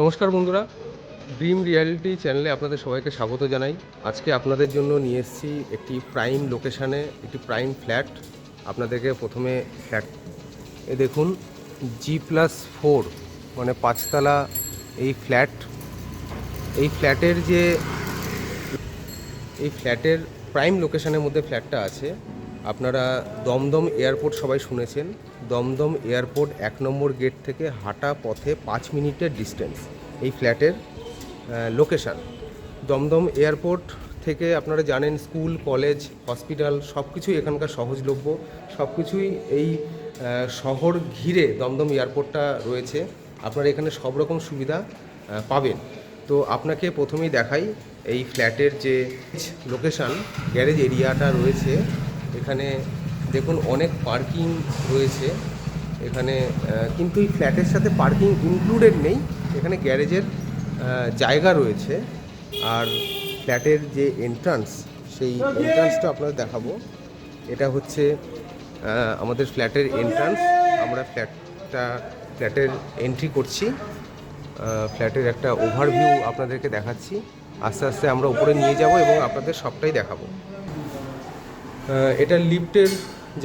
নমস্কার বন্ধুরা, dream reality চ্যানেলে আপনাদের সবাইকে স্বাগত জানাই। আজকে আপনাদের জন্য নিয়ে এসেছি একটি প্রাইম লোকেশানে একটি প্রাইম ফ্ল্যাট। আপনাদেরকে প্রথমে ফ্ল্যাট দেখুন, G+4 মানে 5 তলা এই ফ্ল্যাট। এই ফ্ল্যাটের প্রাইম লোকেশানের মধ্যে ফ্ল্যাটটা আছে। আপনারা দমদম এয়ারপোর্ট সবাই শুনেছেন। দমদম এয়ারপোর্ট 1 নম্বর গেট থেকে হাঁটা পথে 5 মিনিটের ডিস্টেন্স এই ফ্ল্যাটের লোকেশান। দমদম এয়ারপোর্ট থেকে আপনারা জানেন স্কুল, কলেজ, হসপিটাল সব কিছুই এখানকার সহজলভ্য। সব কিছুই এই শহর ঘিরে দমদম এয়ারপোর্টটা রয়েছে। আপনারা এখানে সব রকম সুবিধা পাবেন। তো আপনাকে প্রথমেই দেখাই এই ফ্ল্যাটের যে লোকেশান, গ্যারেজ এরিয়াটা রয়েছে। এখানে দেখুন অনেক পার্কিং রয়েছে এখানে, কিন্তু এই ফ্ল্যাটের সাথে পার্কিং ইনক্লুডেড নেই। এখানে গ্যারেজের জায়গা রয়েছে। আর ফ্ল্যাটের যে এন্ট্রান্স, সেই এন্ট্রান্সটা আপনাদের দেখাবো। এটা হচ্ছে আমাদের ফ্ল্যাটের এন্ট্রান্স। আমরা ফ্ল্যাটের এন্ট্রি করছি। ফ্ল্যাটের একটা ওভারভিউ আপনাদেরকে দেখাচ্ছি। আস্তে আস্তে আমরা উপরে নিয়ে যাব এবং আপনাদের সবটাই দেখাবো। এটা লিফটের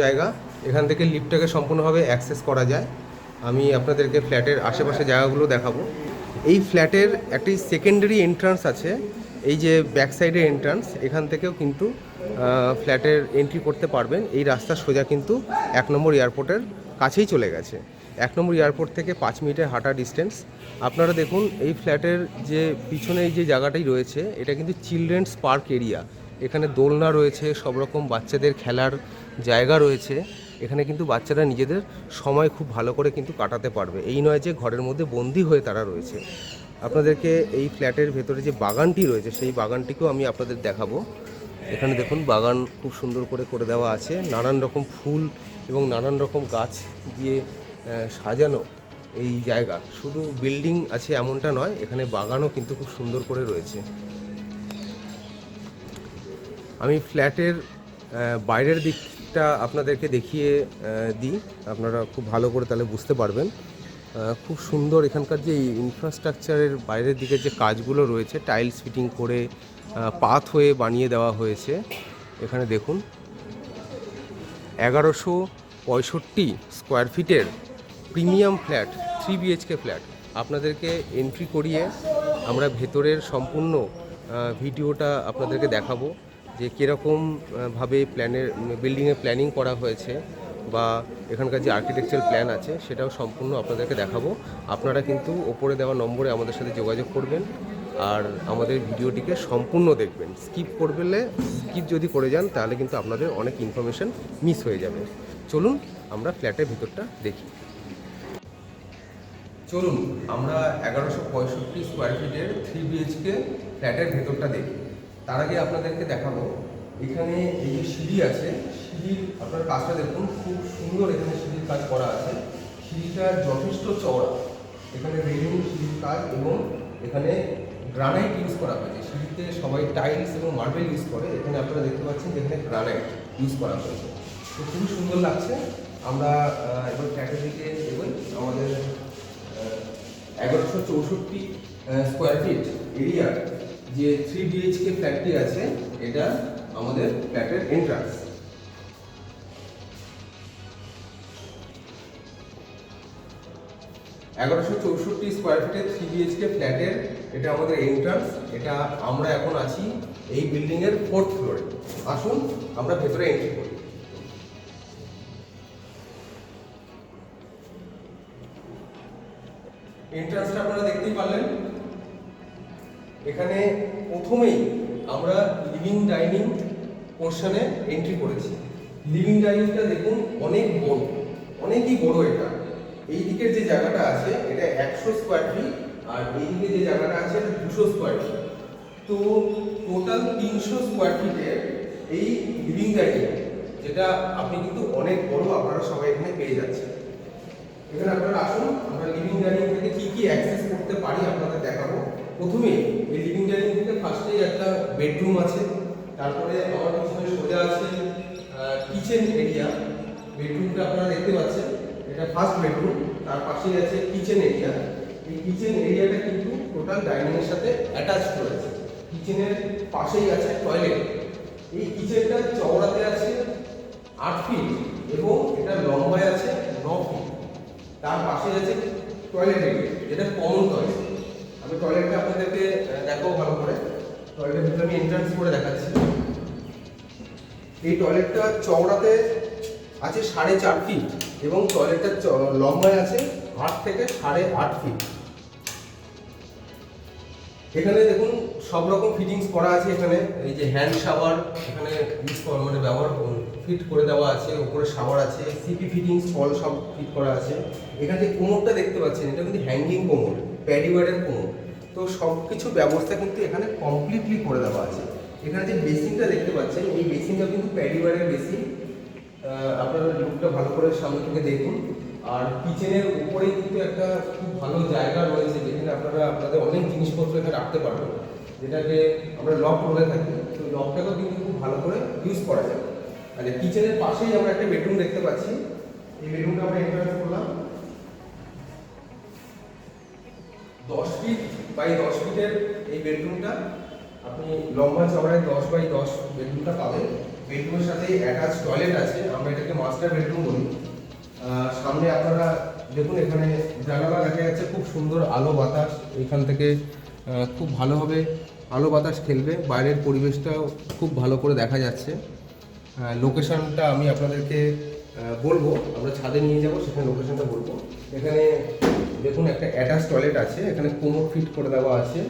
জায়গা। এখান থেকে লিফটটাকে সম্পূর্ণভাবে অ্যাক্সেস করা যায়। আমি আপনাদেরকে ফ্ল্যাটের আশেপাশে জায়গাগুলো দেখাবো। এই ফ্ল্যাটের একটি সেকেন্ডারি এন্ট্রান্স আছে। এই যে ব্যাক সাইডের এন্ট্রান্স, এখান থেকেও কিন্তু ফ্ল্যাটের এন্ট্রি করতে পারবেন। এই রাস্তা সোজা কিন্তু 1 নম্বর এয়ারপোর্টের কাছেই চলে গেছে। 1 নম্বর এয়ারপোর্ট থেকে 5 মিনিটের হাঁটা ডিস্টেন্স। আপনারা দেখুন এই ফ্ল্যাটের যে পিছনে এই যে জায়গাটাই রয়েছে, এটা কিন্তু চিলড্রেন্স পার্ক এরিয়া। এখানে দোলনা রয়েছে, সব রকম বাচ্চাদের খেলার জায়গা রয়েছে। এখানে কিন্তু বাচ্চারা নিজেদের সময় খুব ভালো করে কিন্তু কাটাতে পারবে। এই নয় যে ঘরের মধ্যে বন্দি হয়ে তারা রয়েছে। আপনাদেরকে এই ফ্ল্যাটের ভেতরে যে বাগানটি রয়েছে, সেই বাগানটিকেও আমি আপনাদের দেখাবো। এখানে দেখুন বাগান খুব সুন্দর করে দেওয়া আছে। নানান রকম ফুল এবং নানান রকম গাছ দিয়ে সাজানো এই জায়গা। শুধু বিল্ডিং আছে এমনটা নয়, এখানে বাগানও কিন্তু খুব সুন্দর করে রয়েছে। আমি ফ্ল্যাটের বাইরের দিকটা আপনাদেরকে দেখিয়ে দিই, আপনারা খুব ভালো করে তাহলে বুঝতে পারবেন। খুব সুন্দর এখানকার যে ইনফ্রাস্ট্রাকচারের বাইরের দিকে যে কাজগুলো রয়েছে, টাইলস ফিটিং করে পাথওয়ে বানিয়ে দেওয়া হয়েছে। এখানে দেখুন 1165 স্কোয়ার ফিটের প্রিমিয়াম ফ্ল্যাট, 3 BHK ফ্ল্যাট। আপনাদেরকে এন্ট্রি করিয়ে আমরা ভেতরের সম্পূর্ণ ভিডিওটা আপনাদেরকে দেখাবো, যে কীরকমভাবে বিল্ডিংয়ের প্ল্যানিং করা হয়েছে বা এখানকার যে আর্কিটেকচারাল প্ল্যান আছে সেটাও সম্পূর্ণ আপনাদেরকে দেখাবো। আপনারা কিন্তু ওপরে দেওয়া নম্বরে আমাদের সাথে যোগাযোগ করবেন আর আমাদের ভিডিওটিকে সম্পূর্ণ দেখবেন। স্কিপ যদি করে যান তাহলে কিন্তু আপনাদের অনেক ইনফরমেশান মিস হয়ে যাবে। চলুন আমরা ফ্ল্যাটের ভিতরটা দেখি। চলুন আমরা 1165 স্কোয়ার ফিটের 3 BHK ফ্ল্যাটের ভেতরটা দেখি। তার আগে আপনাদেরকে দেখাবো এখানে এই যে সিঁড়ি আছে, সিঁড়ির আপনার কাজটা দেখুন, খুব সুন্দর এখানে সিঁড়ির কাজ করা আছে। সিঁড়িটা যথেষ্ট চওড়া। এখানে রেলিং সিঁড়ির কাজ এবং এখানে গ্রানাইট ইউজ করা হয়েছে। সিঁড়িতে সবাই টাইলস এবং মার্বেল ইউজ করে, এখানে আপনারা দেখতে পাচ্ছেন যেখানে গ্রানাইট ইউজ করা হয়েছে। তো খুবই সুন্দর লাগছে। আমরা এবার ফ্ল্যাটের দিকে এগোই। আমাদের 1164 স্কোয়ার ফিট এরিয়ার যে 3 BHK ফ্ল্যাটটি আছে, এটা আমাদের ফ্ল্যাটের এন্ট্রান্স। 1164 স্কোয়ার ফিটের 3 BHK ফ্ল্যাটের এটা আমাদের এন্ট্রান্স। এটা আমরা এখন আছি এই বিল্ডিংয়ের 4th ফ্লোরে। আসুন আমরা ভেতরে এন্ট্রি করি। এন্ট্রান্সটা আপনারা দেখতেই পারলেন। এখানে প্রথমেই আমরা লিভিং ডাইনিং পোর্শনে এন্ট্রি করেছি। লিভিং ডাইনিংটা দেখুন অনেক বড়, অনেকই বড়। এটা এই দিকের যে জায়গাটা আছে এটা 100 স্কোয়ার ফিট, আর এই দিকে যে জায়গাটা আছে এটা 200 স্কোয়ার ফিট। তো টোটাল 300 স্কোয়ার ফিটের এই লিভিং ডাইনিং, যেটা আপনি কিন্তু অনেক বড়, আপনারা সবাই এখানে পেয়ে যাচ্ছেন। এখানে আপনারা আসুন, আমরা লিভিং ডাইনিং থেকে কি কি অ্যাক্সেস করতে পারি আপনাদের দেখাবো। প্রথমে এই লিভিং ডাইনিং থেকে ফার্স্টেই একটা বেডরুম আছে, তারপরে আমার পিছনে সোজা আছে কিচেন এরিয়া। বেডরুমটা আপনারা দেখতে পাচ্ছেন, এটা ফার্স্ট বেডরুম। তার পাশেই আছে কিচেন এরিয়া। এই কিচেন এরিয়াটা কিন্তু টোটাল ডাইনিং এর সাথে অ্যাটাচ রয়েছে। কিচেনের পাশেই আছে টয়লেট। এই কিচেনটা চওড়াতে আছে 8 ফিট এবং এটা লম্বায় আছে 9 ফিট। তার পাশে আছে টয়লেট এরিয়া, যেটা কমন টয়লেট। আমি টয়লেটটা আপনাদেরকে দেখাবো ভালো করে। টয়লেটের ভিতরে আমি এন্ট্রান্স করে দেখাচ্ছি। এই টয়লেটটা চওড়াতে আছে 4.5 ফিট এবং টয়লেটটা লম্বায় আছে 8 থেকে 8.5 ফিট। এখানে দেখুন সব রকম ফিটিংস করা আছে। এখানে এই যে হ্যান্ড শাওয়ার এখানে মানে ব্যবহার ফিট করে দেওয়া আছে, উপরে শাওয়ার আছে, সিপি ফিটিংস কল সব ফিট করা আছে। এখানে যে কোমরটা দেখতে পাচ্ছেন এটা কিন্তু হ্যাঙ্গিং কোমর, প্যাডিওয়ার্ডের কোমর। তো সব কিছু ব্যবস্থা কিন্তু এখানে কমপ্লিটলি করে দেওয়া আছে। এখানে যে বেসিনটা দেখতে পাচ্ছেন এই বেসিনটা কিন্তু প্যাডিওয়ার্ডের বেসিন। আপনারা লুকটা ভালো করে সামনে থেকে দেখুন। আর কিচেনের উপরেই কিন্তু একটা খুব ভালো জায়গা রয়েছে যেখানে আপনারা আপনাদের অনেক জিনিসপত্র এখানে রাখতে পারবেন, যেটাকে আমরা লক বলে থাকি। তো লকটাকেও কিন্তু খুব ভালো করে ইউজ করা যায়। আর কিচেনের পাশেই আমরা একটা বেডরুম দেখতে পাচ্ছি। এই বেডরুমটা আমরা এন্টার করলাম। 10 ফিট বাই 10 ফিটের এই বেডরুমটা আপনি লম্বা চওড়ায় 10 বাই 10 বেডরুমটা পাবেন। বেডরুমের সাথে অ্যাটাচ টয়লেট আছে, আমরা এটাকে মাস্টার বেডরুম বলি। সামনে আপনারা দেখুন এখানে জানালা দেখা যাচ্ছে, খুব সুন্দর আলো বাতাস এখান থেকে খুব ভালোভাবে আলো বাতাস খেলবে। বাইরের পরিবেশটাও খুব ভালো করে দেখা যাচ্ছে। লোকেশনটা আমি আপনাদেরকে বলবো, আমরা ছাদে নিয়ে যাব, সেখানে লোকেশনটা বলবো। এখানে দেখুন একটা অ্যাটাচ টয়লেট আছে, এখানে কোমর ফিট করে দেওয়া আছে।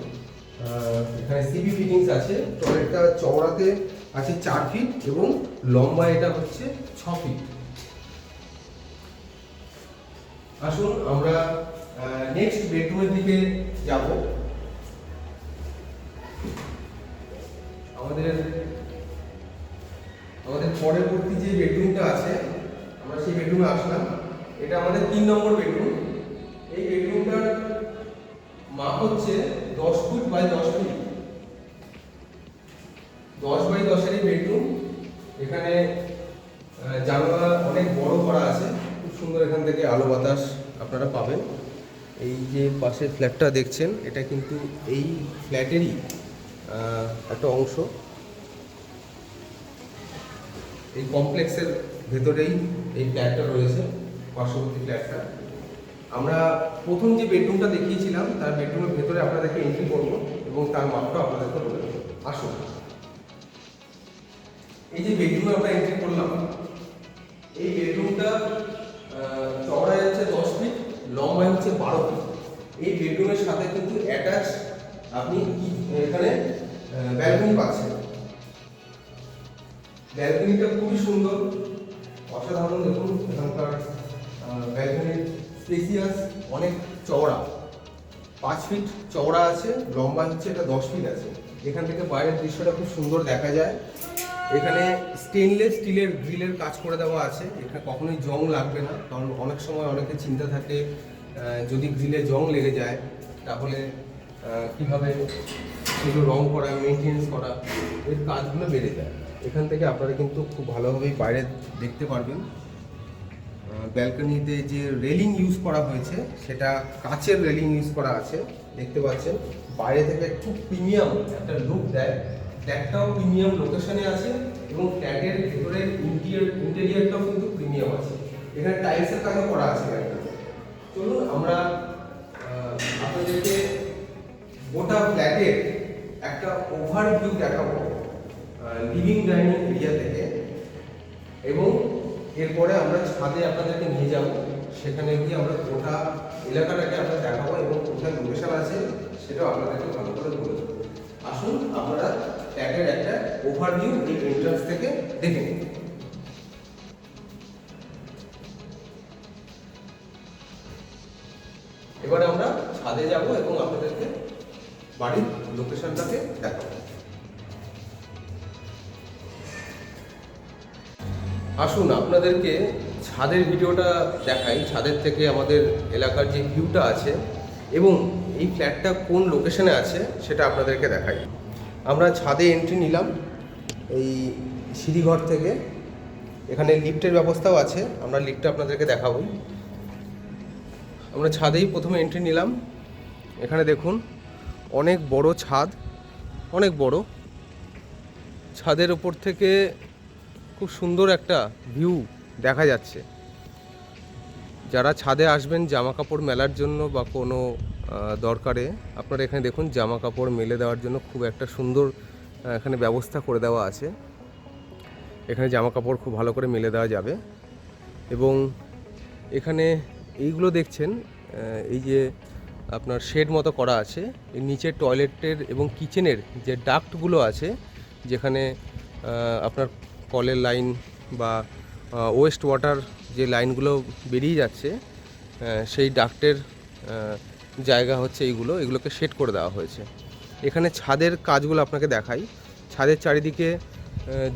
এখানে সিবি ফিটিংস আছে। টয়লেটটা চওড়াতে আছে 4 ফিট এবং লম্বা এটা হচ্ছে 6 ফিট। আসুন আমরা নেক্সট বেডরুমের দিকে যাব। আমাদের পরবর্তী যে বেডরুমটা আছে আমরা সেই বেডরুমে আসলাম। এটা আমাদের 3 নম্বর বেডরুম। এই বেডরুমটার মাপ হচ্ছে 10 ফুট বাই 10 ফিট। 10 বাই 10 এর বেডরুম। এখানে জানলা অনেক বড় করা আছে, খুব সুন্দর এখান থেকে আলো বাতাস আপনারা পাবেন। এই যে পাশের ফ্ল্যাটটা দেখছেন এটা কিন্তু এই ফ্ল্যাটেরই একটা অংশ। এই কমপ্লেক্সের ভেতরেই এই ফ্ল্যাটটা রয়েছে, পার্শ্ববর্তী ফ্ল্যাটটা। আমরা প্রথম যে বেডরুমটা দেখিয়েছিলাম তার বেডরুমের ভেতরে আপনাদেরকে এন্ট্রি করবো এবং তার মাপটা আপনাদেরকে বলে দেবো। আসুন, এই যে বেডরুমে আমরা এন্ট্রি করলাম, এই বেডরুমটা চওড়ায় হচ্ছে 10 ফিট, লম্বায় হচ্ছে 12 ফিট। এই বেডরুমের সাথে কিন্তু অ্যাটাচ আপনি এখানে ব্যালকনি পাচ্ছেন। ব্যালকনিটা খুবই সুন্দর, অসাধারণ। দেখুন এখানকার ব্যালকনির স্পেসিয়াস, অনেক চওড়া, 5 ফিট চওড়া আছে, লম্বা হচ্ছে এটা 10 ফিট আছে। এখান থেকে বাইরের দৃশ্যটা খুব সুন্দর দেখা যায়। এখানে স্টেনলেস স্টিলের গ্রিলের কাজ করে দেওয়া আছে। এখানে কখনোই জং লাগবে না, কারণ অনেক সময় অনেকে চিন্তা থাকে যদি গ্রিলে জং লেগে যায় তাহলে কীভাবে সেগুলো রং করা, মেনটেন্স করা, এর কাজগুলো বেড়ে যায়। এখান থেকে আপনারা কিন্তু খুব ভালোভাবেই বাইরে দেখতে পারবেন। ব্যালকনিতে যে রেলিং ইউজ করা হয়েছে সেটা কাচের রেলিং ইউজ করা আছে, দেখতে পাচ্ছেন। বাইরে থেকে খুব প্রিমিয়াম একটা লুক দেয়। ফ্ল্যাটটাও প্রিমিয়াম লোকেশনে আছে এবং ফ্ল্যাটের ভেতরের ইন্টেরিয়ারটাও কিন্তু প্রিমিয়াম আছে। এখানে টাইলসের কাজও করা আছে একটা। চলুন আমরা আপনাদেরকে গোটা ফ্ল্যাটের একটা ওভারভিউ দেখাবো লিভিং ডাইনিং এরিয়া থেকে, এবং এরপরে আমরা ছাদে আপনাদেরকে নিয়ে যাব। সেখানে গিয়ে আমরা গোটা এলাকাটাকে আমরা দেখাবো এবং কোথায় লোকেশন আছে সেটাও আপনাদেরকে ভালো করে বলে দেবো। আসুন আপনারা ফ্ল্যাটের একটা ওভারভিউ এই এন্ট্রান্স থেকে দেখে নিন। এবারে আমরা ছাদে যাব এবং আপনাদেরকে বাড়ির লোকেশনটাকে দেখাবো। আসুন আপনাদেরকে ছাদের ভিডিওটা দেখাই, ছাদের থেকে আমাদের এলাকার যে ভিউটা আছে এবং এই ফ্ল্যাটটা কোন লোকেশনে আছে সেটা আপনাদেরকে দেখাই। আমরা ছাদে এন্ট্রি নিলাম এই সিঁড়িঘর থেকে। এখানে লিফটের ব্যবস্থাও আছে, আমরা লিফটটা আপনাদেরকে দেখাবো। আমরা ছাদেই প্রথমে এন্ট্রি নিলাম। এখানে দেখুন অনেক বড় ছাদ, অনেক বড়। ছাদের ওপর থেকে খুব সুন্দর একটা ভিউ দেখা যাচ্ছে। যারা ছাদে আসবেন জামা কাপড় মেলার জন্য বা কোনো দরকারে, আপনারা এখানে দেখুন জামা কাপড় মেলে দেওয়ার জন্য খুব একটা সুন্দর এখানে ব্যবস্থা করে দেওয়া আছে। এখানে জামা কাপড় খুব ভালো করে মেলে দেওয়া যাবে। এবং এখানে এইগুলো দেখছেন, এই যে আপনার শেড মতো করা আছে, এর নিচে টয়লেটের এবং কিচেনের যে ডাক্টগুলো আছে, যেখানে আপনার কলের লাইন বা ওয়েস্ট ওয়াটার যে লাইনগুলো বেরিয়ে যাচ্ছে, সেই ডাক্টের জায়গা হচ্ছে এগুলোকে শেড করে দেওয়া হয়েছে। এখানে ছাদের কাজগুলো আপনাকে দেখাই। ছাদের চারিদিকে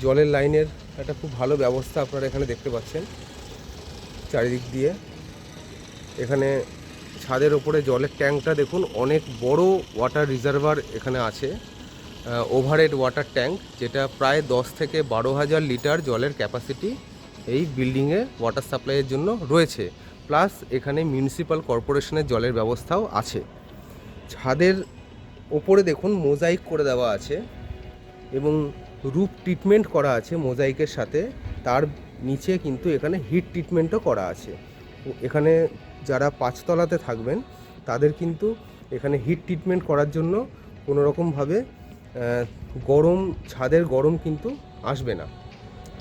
জলের লাইনের একটা খুব ভালো ব্যবস্থা আপনারা এখানে দেখতে পাচ্ছেন। চারিদিক দিয়ে এখানে ছাদের ওপরে জলের ট্যাঙ্কটা দেখুন, অনেক বড় ওয়াটার রিজার্ভার এখানে আছে, ওভারহেড ওয়াটার ট্যাঙ্ক, যেটা প্রায় 10 থেকে 12,000 লিটার জলের ক্যাপাসিটি এই বিল্ডিংয়ে ওয়াটার সাপ্লাইয়ের জন্য রয়েছে। প্লাস এখানে মিউনিসিপ্যাল কর্পোরেশনের জলের ব্যবস্থাও আছে। ছাদের ওপরে দেখুন মোজাইক করে দেওয়া আছে এবং রুফ ট্রিটমেন্ট করা আছে মোজাইকের সাথে। তার নিচে কিন্তু এখানে হিট ট্রিটমেন্টও করা আছে। এখানে যারা 5 তলাতে থাকবেন তাদের কিন্তু এখানে হিট ট্রিটমেন্ট করার জন্য কোনো রকমভাবে গরম, ছাদের গরম কিন্তু আসবে না।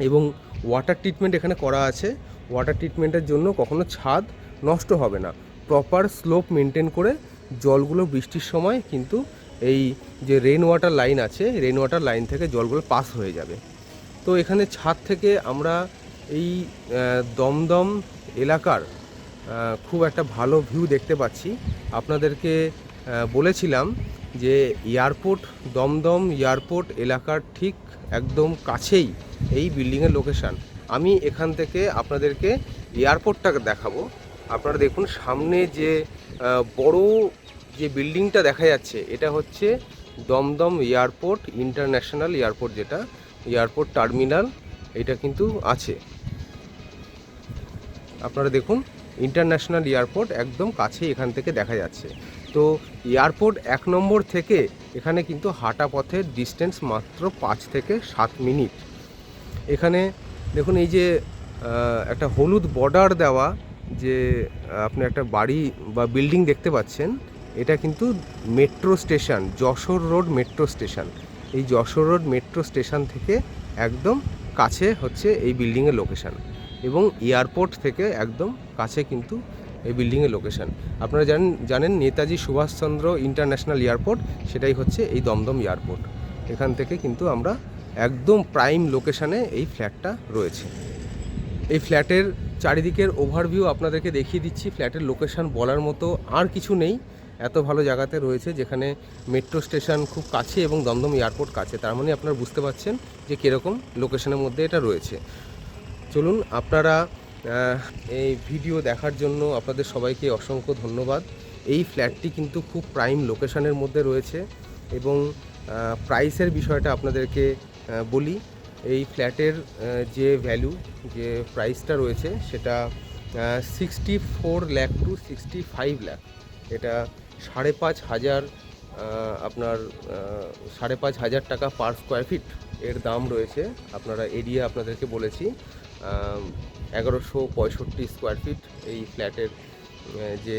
এবং ওয়াটার ট্রিটমেন্ট এখানে করা আছে। ওয়াটার ট্রিটমেন্টের জন্য কখনো ছাদ নষ্ট হবে না। প্রপার স্লোপ মেনটেন করে জলগুলো বৃষ্টির সময় কিন্তু এই যে রেন ওয়াটার লাইন আছে, রেন ওয়াটার লাইন থেকে জলগুলো পাস হয়ে যাবে। তো এখানে ছাদ থেকে আমরা এই দমদম এলাকার খুব একটা ভালো ভিউ দেখতে পাচ্ছি। আপনাদেরকে বলেছিলাম যে এয়ারপোর্ট, দমদম এয়ারপোর্ট এলাকার ঠিক একদম কাছেই এই বিল্ডিংয়ের লোকেশান। আমি এখান থেকে আপনাদেরকে এয়ারপোর্টটাকে দেখাবো। আপনারা দেখুন সামনে যে বড় যে বিল্ডিংটা দেখা যাচ্ছে, এটা হচ্ছে দমদম এয়ারপোর্ট, ইন্টারন্যাশনাল এয়ারপোর্ট, যেটা এয়ারপোর্ট টার্মিনাল এটা কিন্তু আছে। আপনারা দেখুন ইন্টারন্যাশনাল এয়ারপোর্ট একদম কাছে এখান থেকে দেখা যাচ্ছে। তো এয়ারপোর্ট 1 নম্বর থেকে এখানে কিন্তু হাঁটা পথের ডিস্টেন্স মাত্র 5 থেকে 7 মিনিট। এখানে দেখুন এই যে একটা হলুদ বর্ডার দেওয়া যে আপনি একটা বাড়ি বা বিল্ডিং দেখতে পাচ্ছেন, এটা কিন্তু metro station, Jessore road metro station. এই যশোর রোড মেট্রো স্টেশন থেকে একদম কাছে হচ্ছে এই বিল্ডিংয়ের লোকেশান এবং এয়ারপোর্ট থেকে একদম কাছে কিন্তু এই বিল্ডিংয়ের লোকেশান। আপনারা জানেন নেতাজি সুভাষচন্দ্র ইন্টারন্যাশনাল এয়ারপোর্ট, সেটাই হচ্ছে এই দমদম এয়ারপোর্ট। এখান থেকে কিন্তু আমরা একদম প্রাইম লোকেশানে এই ফ্ল্যাটটা রয়েছে। এই ফ্ল্যাটের চারিদিকের ওভারভিউ আপনাদেরকে দেখিয়ে দিচ্ছি। ফ্ল্যাটের লোকেশান বলার মতো আর কিছু নেই, এত ভালো জায়গাতে রয়েছে, যেখানে মেট্রো স্টেশন খুব কাছে এবং দমদম এয়ারপোর্ট কাছে। তার মানে আপনারা বুঝতে পারছেন যে কীরকম লোকেশনের মধ্যে এটা রয়েছে। চলুন, আপনারা এই ভিডিও দেখার জন্য আপনাদের সবাইকে অসংখ্য ধন্যবাদ। এই ফ্ল্যাটটি কিন্তু খুব প্রাইম লোকেশনের মধ্যে রয়েছে এবং প্রাইসের বিষয়টা আপনাদেরকে বলি। এই ফ্ল্যাটের যে ভ্যালু, যে প্রাইসটা রয়েছে, সেটা 64 লাখ টু 65 লাখ। এটা 5,500 আপনার 5,500 টাকা পার স্কোয়ার ফিট এর দাম রয়েছে। আপনারা এরিয়া আপনাদেরকে বলেছি 1165 স্কোয়ার ফিট এই ফ্ল্যাটের যে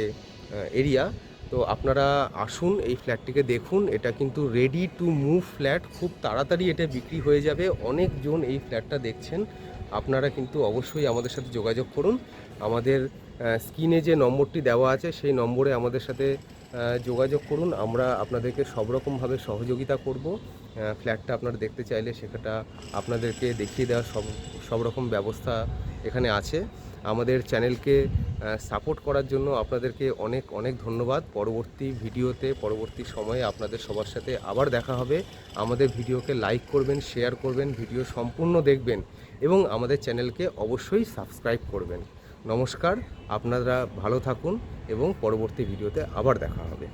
এরিয়া। তো আপনারা আসুন, এই ফ্ল্যাটটিকে দেখুন। এটা কিন্তু রেডি টু মুভ ফ্ল্যাট, খুব তাড়াতাড়ি এটা বিক্রি হয়ে যাবে। অনেকজন এই ফ্ল্যাটটা দেখছেন। আপনারা কিন্তু অবশ্যই আমাদের সাথে যোগাযোগ করুন। আমাদের স্ক্রিনে যে নম্বরটি দেওয়া আছে সেই নম্বরে আমাদের সাথে যোগাযোগ করুন। আমরা আপনাদেরকে সব রকমভাবে সহযোগিতা করব। ফ্ল্যাটটা আপনারা দেখতে চাইলে সেটা আপনাদেরকে দেখিয়ে দেওয়ার সব রকম ব্যবস্থা এখানে আছে। আমাদের চ্যানেলকে সাপোর্ট করার জন্য আপনাদেরকে অনেক অনেক ধন্যবাদ। পরবর্তী ভিডিওতে, পরবর্তী সময়ে আপনাদের সবার সাথে আবার দেখা হবে। আমাদের ভিডিওকে লাইক করবেন, শেয়ার করবেন, ভিডিও সম্পূর্ণ দেখবেন এবং আমাদের চ্যানেলকে অবশ্যই সাবস্ক্রাইব করবেন। নমস্কার, আপনারা ভালো থাকুন এবং পরবর্তী ভিডিওতে আবার দেখা হবে।